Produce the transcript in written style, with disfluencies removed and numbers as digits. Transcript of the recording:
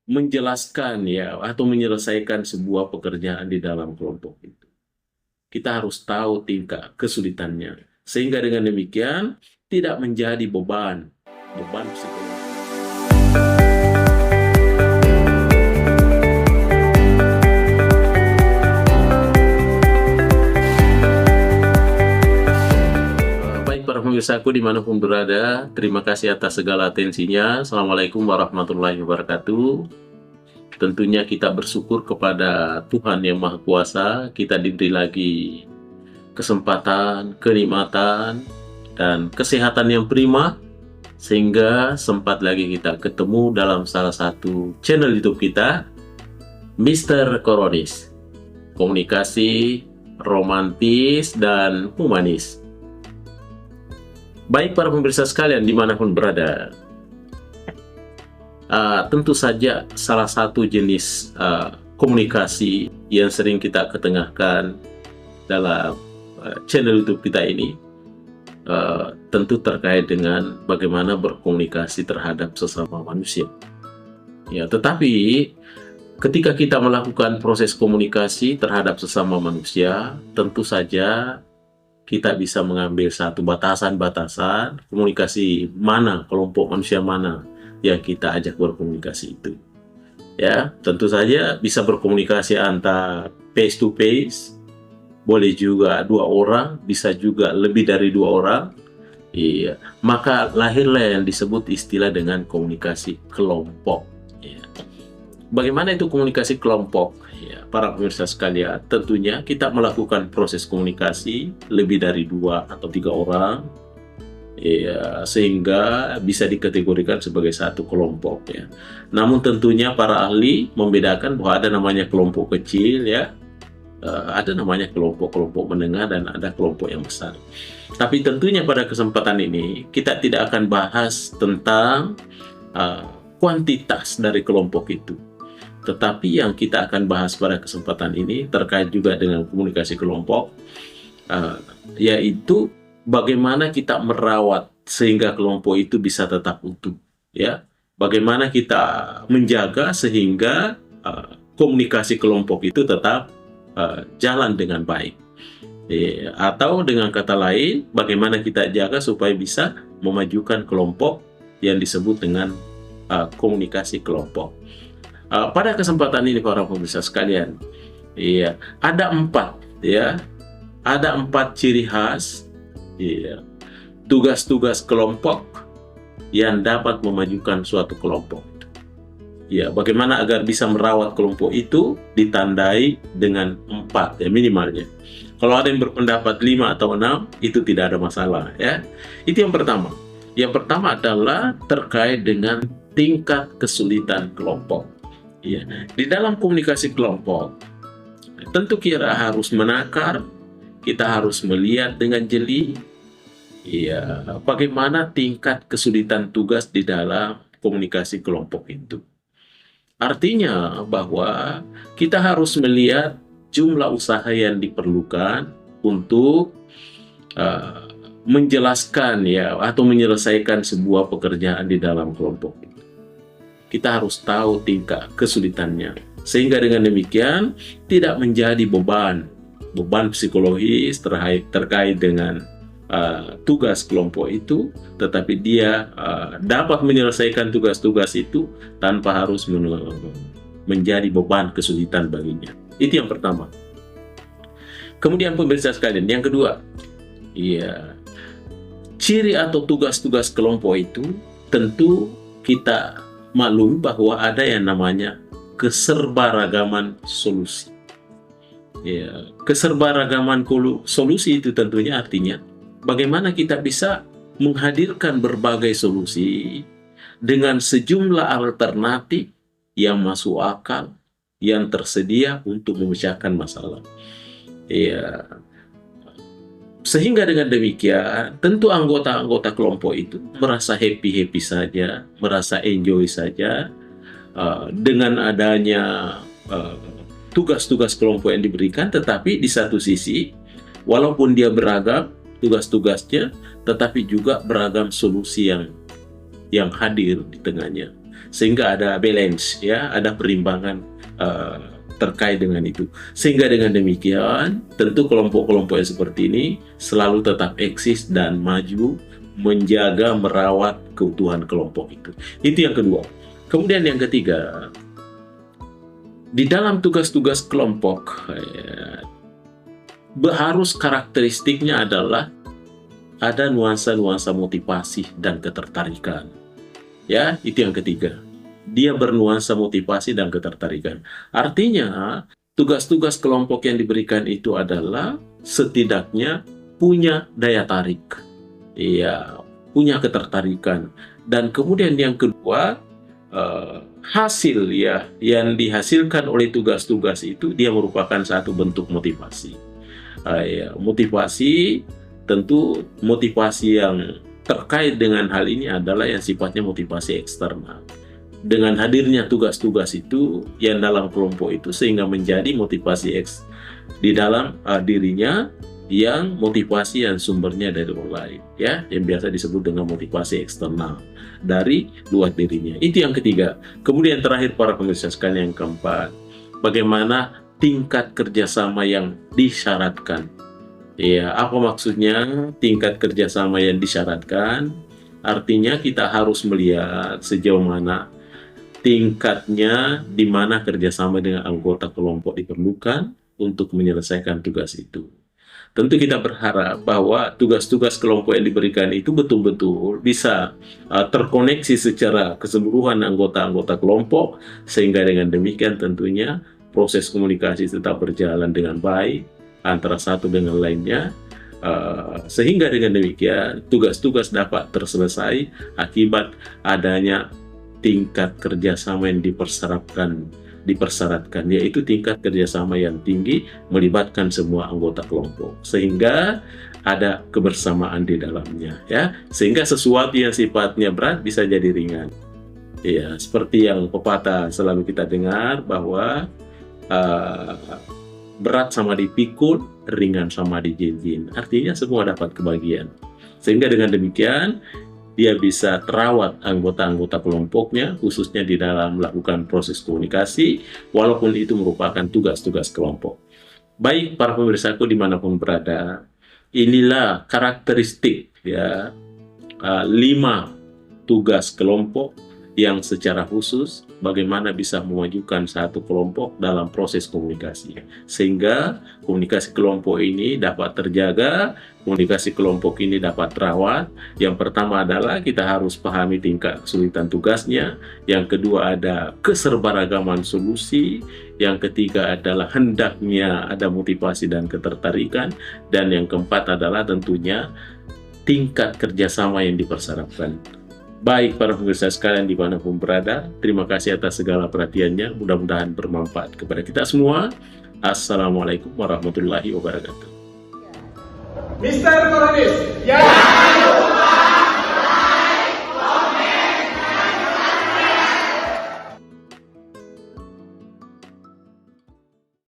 menjelaskan ya atau menyelesaikan sebuah pekerjaan di dalam kelompok itu. Kita harus tahu tingkat kesulitannya. Sehingga dengan demikian tidak menjadi beban psikologis. Baik para pemirsaku dimanapun berada, terima kasih atas segala atensinya. Assalamualaikum warahmatullahi wabarakatuh. Tentunya kita bersyukur kepada Tuhan Yang Maha Kuasa, kita diberi lagi kesempatan, kenikmatan, dan kesehatan yang prima, sehingga sempat lagi kita ketemu dalam salah satu channel YouTube kita, Mr. Koronis, komunikasi romantis dan humanis. Baik para pemirsa sekalian dimanapun berada, tentu saja salah satu jenis komunikasi yang sering kita ketengahkan dalam channel YouTube kita ini tentu terkait dengan bagaimana berkomunikasi terhadap sesama manusia. Ya, tetapi ketika kita melakukan proses komunikasi terhadap sesama manusia, tentu saja kita bisa mengambil satu batasan-batasan komunikasi mana, kelompok manusia mana yang kita ajak berkomunikasi itu. Ya, tentu saja bisa berkomunikasi antar face to face, boleh juga dua orang, bisa juga lebih dari dua orang. Iya, maka lahirlah yang disebut istilah dengan komunikasi kelompok. Ya. Bagaimana itu komunikasi kelompok? Ya, para pemirsa sekalian, tentunya kita melakukan proses komunikasi lebih dari 2 atau 3 orang, ya, sehingga bisa dikategorikan sebagai satu kelompok. Ya. Namun tentunya para ahli membedakan bahwa ada namanya kelompok kecil, ya, ada namanya kelompok-kelompok menengah, dan ada kelompok yang besar. Tapi tentunya pada kesempatan ini kita tidak akan bahas tentang kuantitas dari kelompok itu. Tetapi yang kita akan bahas pada kesempatan ini terkait juga dengan komunikasi kelompok, yaitu bagaimana kita merawat sehingga kelompok itu bisa tetap utuh. Ya, bagaimana kita menjaga sehingga komunikasi kelompok itu tetap jalan dengan baik. Atau dengan kata lain, bagaimana kita jaga supaya bisa memajukan kelompok yang disebut dengan komunikasi kelompok. Pada kesempatan ini para pemirsa sekalian, iya, ada 4, ya, ada 4 ciri khas, iya, tugas-tugas kelompok yang dapat memajukan suatu kelompok. Ya, bagaimana agar bisa merawat kelompok itu ditandai dengan 4, ya, minimalnya. Kalau ada yang berpendapat 5 atau 6, itu tidak ada masalah, ya. Itu yang pertama. Yang pertama adalah terkait dengan tingkat kesulitan kelompok. Ya, di dalam komunikasi kelompok, tentu kita harus menakar, kita harus melihat dengan jeli, ya, bagaimana tingkat kesulitan tugas di dalam komunikasi kelompok itu. Artinya bahwa kita harus melihat jumlah usaha yang diperlukan untuk menjelaskan ya atau menyelesaikan sebuah pekerjaan di dalam kelompok itu. Kita harus tahu tingkat kesulitannya, sehingga dengan demikian tidak menjadi beban psikologis terkait dengan tugas kelompok itu, tetapi dia dapat menyelesaikan tugas-tugas itu tanpa harus menjadi beban kesulitan baginya. Itu yang pertama. Kemudian pemirsa sekalian, yang kedua, ya, ciri atau tugas-tugas kelompok itu tentu kita maklum bahwa ada yang namanya keserbaragaman solusi. Ya, keserbaragaman solusi itu tentunya artinya bagaimana kita bisa menghadirkan berbagai solusi dengan sejumlah alternatif yang masuk akal, yang tersedia untuk memecahkan masalah. Ya, sehingga dengan demikian, tentu anggota-anggota kelompok itu merasa happy-happy saja, merasa enjoy saja dengan adanya tugas-tugas kelompok yang diberikan. Tetapi di satu sisi, walaupun dia beragam tugas-tugasnya, tetapi juga beragam solusi yang hadir di tengahnya. sehingga ada balance, ya, ada perimbangan terkait dengan itu. Sehingga dengan demikian, tentu kelompok-kelompok yang seperti ini selalu tetap eksis dan maju, menjaga, merawat keutuhan kelompok itu. Itu yang kedua. Kemudian yang ketiga, di dalam tugas-tugas kelompok, harus karakteristiknya adalah ada nuansa-nuansa motivasi dan ketertarikan. Ya, itu yang ketiga. Dia bernuansa motivasi dan ketertarikan. Artinya, tugas-tugas kelompok yang diberikan itu adalah setidaknya punya daya tarik. Iya, punya ketertarikan. Dan kemudian yang kedua, hasil, ya, yang dihasilkan oleh tugas-tugas itu dia merupakan satu bentuk motivasi. Ya, motivasi, tentu motivasi yang terkait dengan hal ini adalah yang sifatnya motivasi eksternal. Dengan hadirnya tugas-tugas itu yang dalam kelompok itu, sehingga menjadi motivasi di dalam dirinya, yang motivasi yang sumbernya dari orang lain, ya, yang biasa disebut dengan motivasi eksternal dari luar dirinya. Itu yang ketiga. Kemudian terakhir para pemirsa sekalian, yang keempat, bagaimana tingkat kerjasama yang disyaratkan. Ya, apa maksudnya tingkat kerjasama yang disyaratkan? Artinya kita harus melihat sejauh mana tingkatnya, di mana kerjasama dengan anggota kelompok diperlukan untuk menyelesaikan tugas itu. Tentu kita berharap bahwa tugas-tugas kelompok yang diberikan itu betul-betul bisa terkoneksi secara keseluruhan anggota-anggota kelompok, sehingga dengan demikian tentunya proses komunikasi tetap berjalan dengan baik antara satu dengan lainnya, sehingga dengan demikian tugas-tugas dapat terselesai akibat adanya tingkat kerjasama yang dipersyaratkan, yaitu tingkat kerjasama yang tinggi melibatkan semua anggota kelompok, sehingga ada kebersamaan di dalamnya, ya, sehingga sesuatu yang sifatnya berat bisa jadi ringan. Ya, seperti yang pepatah selalu kita dengar bahwa berat sama dipikul, ringan sama dijinjin. Artinya semua dapat kebagian. Sehingga dengan demikian dia bisa terawat anggota-anggota kelompoknya, khususnya di dalam melakukan proses komunikasi, walaupun itu merupakan tugas-tugas kelompok. Baik para pemirsaku dimanapun berada, inilah karakteristik, ya, 5 tugas kelompok yang secara khusus bagaimana bisa memajukan satu kelompok dalam proses komunikasi, sehingga komunikasi kelompok ini dapat terjaga, komunikasi kelompok ini dapat terawat. Yang pertama adalah kita harus pahami tingkat kesulitan tugasnya, yang kedua ada keserbaragaman solusi, yang ketiga adalah hendaknya ada motivasi dan ketertarikan, dan yang keempat adalah tentunya tingkat kerjasama yang dipersyaratkan. Baik para pemirsa sekalian dimanapun berada, terima kasih atas segala perhatiannya, mudah-mudahan bermanfaat kepada kita semua. Assalamualaikum warahmatullahi wabarakatuh. Mr. Kolonis, ya!